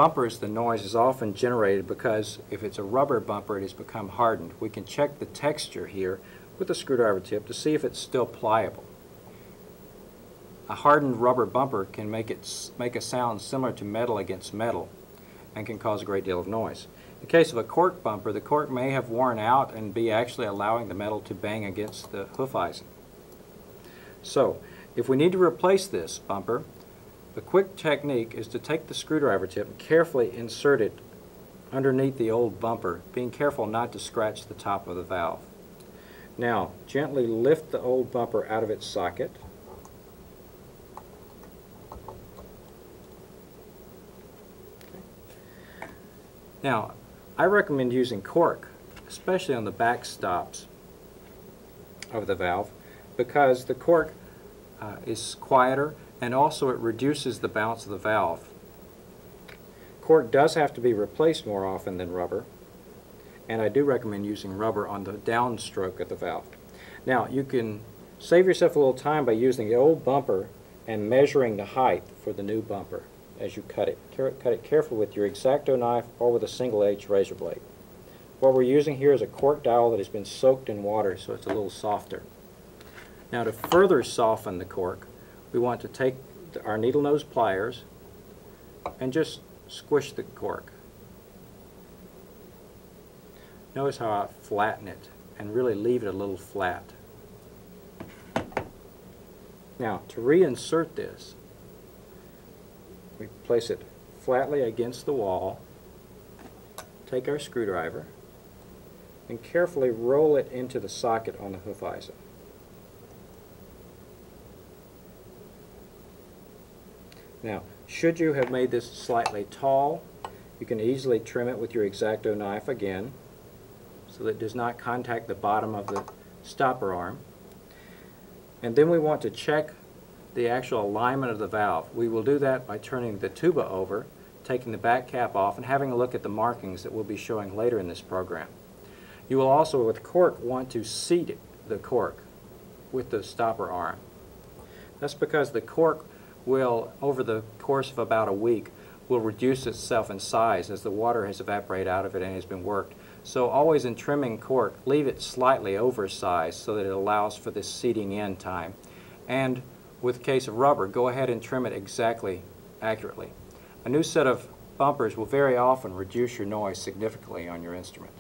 bumpers, the noise is often generated because if it's a rubber bumper, it has become hardened. We can check the texture here with a screwdriver tip to see if it's still pliable. A hardened rubber bumper can make a sound similar to metal against metal and can cause a great deal of noise. In the case of a cork bumper, the cork may have worn out and be actually allowing the metal to bang against the hoofeisen. So, if we need to replace this bumper, the quick technique is to take the screwdriver tip and carefully insert it underneath the old bumper, being careful not to scratch the top of the valve. Now, gently lift the old bumper out of its socket. Now, I recommend using cork, especially on the back stops of the valve, because the cork is quieter and also it reduces the bounce of the valve. Cork does have to be replaced more often than rubber, and I do recommend using rubber on the downstroke of the valve. Now, you can save yourself a little time by using the old bumper and measuring the height for the new bumper as you cut it. Cut it carefully with your X-Acto knife or with a single-edged razor blade. What we're using here is a cork dowel that has been soaked in water so it's a little softer. Now, to further soften the cork, we want to take our needle nose pliers and just squish the cork. Notice how I flatten it and really leave it a little flat. Now, to reinsert this, we place it flatly against the wall, take our screwdriver, and carefully roll it into the socket on the hoofeisen. Now, should you have made this slightly tall, you can easily trim it with your X-Acto knife again so that it does not contact the bottom of the stopper arm. And then we want to check the actual alignment of the valve. We will do that by turning the tuba over, taking the back cap off, and having a look at the markings that we'll be showing later in this program. You will also, with cork, want to seat the cork with the stopper arm. That's because the cork will, over the course of about a week, will reduce itself in size as the water has evaporated out of it and has been worked. So always in trimming cork, leave it slightly oversized so that it allows for this seating in time. And with the case of rubber, go ahead and trim it exactly accurately. A new set of bumpers will very often reduce your noise significantly on your instrument.